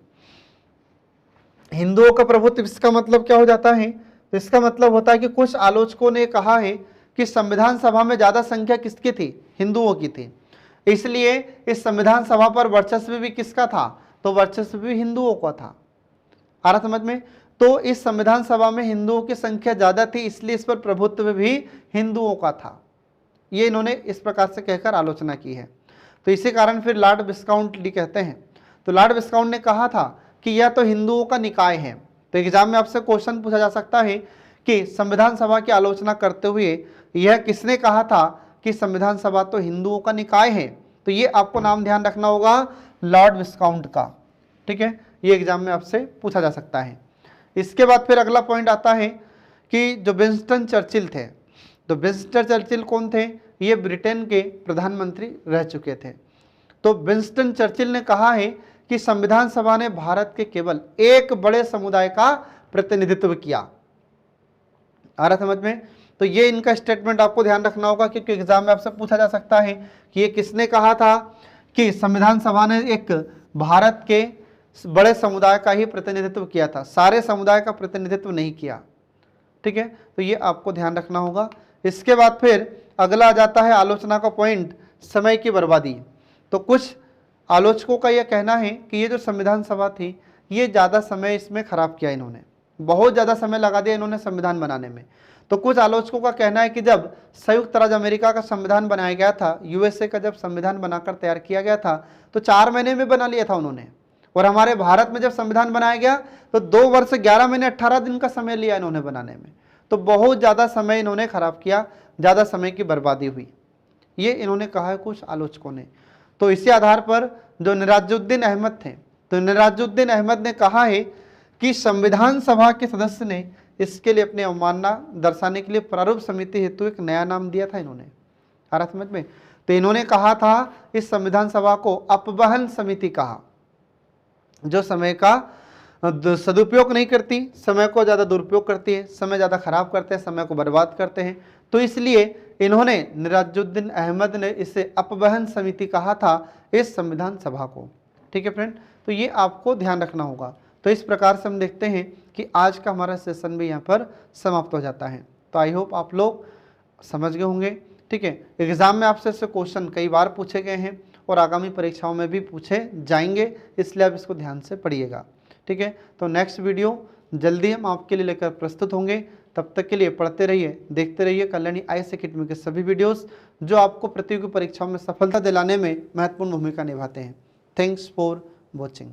S1: हिंदुओं का प्रभुत्व इसका मतलब क्या हो जाता है? तो इसका मतलब होता है कि कुछ आलोचकों ने कहा है कि संविधान सभा में ज्यादा संख्या किसकी थी? हिंदुओं की थी। इसलिए इस संविधान सभा पर वर्चस्व भी किसका था, तो वर्चस्व भी हिंदुओं का था। आ रहा समझ में। तो इस संविधान सभा में हिंदुओं की संख्या ज्यादा थी, इसलिए इस पर प्रभुत्व भी हिंदुओं का था। ये इन्होंने इस प्रकार से कहकर आलोचना की है। तो इसी कारण फिर लॉर्ड विस्काउंट कहते हैं। तो लॉर्ड विस्काउंट ने कहा था कि यह तो हिंदुओं का निकाय है। तो एग्जाम में आपसे क्वेश्चन पूछा जा सकता है कि संविधान सभा की आलोचना करते हुए यह किसने कहा था कि संविधान सभा तो हिंदुओं का निकाय है। तो ये आपको नाम ध्यान रखना होगा, लॉर्ड विस्काउंट का। ठीक है, ये एग्जाम में आपसे पूछा जा सकता है। इसके बाद फिर अगला पॉइंट आता है कि जो विंस्टन चर्चिल थे। तो विंस्टन चर्चिल कौन थे, ये ब्रिटेन के प्रधानमंत्री रह चुके थे। तो विंस्टन चर्चिल ने कहा है कि संविधान सभा ने भारत के केवल एक बड़े समुदाय का प्रतिनिधित्व किया। आ रहा समझ में। तो ये इनका स्टेटमेंट आपको ध्यान रखना होगा, क्योंकि एग्जाम में आपसे पूछा जा सकता है कि ये किसने कहा था कि संविधान सभा ने एक भारत के बड़े समुदाय का ही प्रतिनिधित्व किया था, सारे समुदाय का प्रतिनिधित्व नहीं किया। ठीक है, तो ये आपको ध्यान रखना होगा। इसके बाद फिर अगला आ जाता है आलोचना का पॉइंट, समय की बर्बादी। तो कुछ आलोचकों का यह कहना है कि ये जो संविधान सभा थी, ये ज़्यादा समय इसमें खराब किया, इन्होंने बहुत ज़्यादा समय लगा दिया इन्होंने संविधान बनाने में। तो कुछ आलोचकों का कहना है कि जब संयुक्त राज्य अमेरिका का संविधान बनाया गया था, यूएसए का जब संविधान बनाकर तैयार किया गया था, तो 4 महीने में बना लिया था उन्होंने। और हमारे भारत में जब संविधान बनाया गया तो 2 वर्ष 11 महीने 18 दिन का समय लिया इन्होंने बनाने में। तो बहुत ज़्यादा समय इन्होंने खराब किया, ज़्यादा समय की बर्बादी हुई, ये इन्होंने कहा है कुछ आलोचकों ने। तो इसी आधार पर जो निराजुद्दीन अहमद थे, तो निराजुद्दीन अहमद ने कहा है कि संविधान सभा के सदस्य ने इसके लिए अपनी अवमानना दर्शाने के लिए प्रारूप समिति हेतु एक नया नाम दिया था इन्होंने। आ रहा समझ में। तो इन्होंने कहा था इस संविधान सभा को अपवहन समिति कहा, जो समय का सदुपयोग नहीं करती, समय को ज़्यादा दुरुपयोग करती है, समय ज़्यादा खराब करते हैं, समय को बर्बाद करते हैं। तो इसलिए इन्होंने निराजुद्दीन अहमद ने इसे अपवहन समिति कहा था इस संविधान सभा को। ठीक है फ्रेंड, तो ये आपको ध्यान रखना होगा। तो इस प्रकार से हम देखते हैं कि आज का हमारा सेशन भी यहाँ पर समाप्त हो जाता है। तो आई होप आप लोग समझ गए होंगे। ठीक है, एग्जाम में आपसे ऐसे क्वेश्चन कई बार पूछे गए हैं और आगामी परीक्षाओं में भी पूछे जाएंगे, इसलिए आप इसको ध्यान से पढ़िएगा। ठीक है, तो नेक्स्ट वीडियो जल्दी हम आपके लिए लेकर प्रस्तुत होंगे। तब तक के लिए पढ़ते रहिए, देखते रहिए कल्याणी आईएएस एकेडमी के सभी वीडियोस, जो आपको प्रतियोगी परीक्षाओं में सफलता दिलाने में महत्वपूर्ण भूमिका निभाते हैं। Thanks for watching.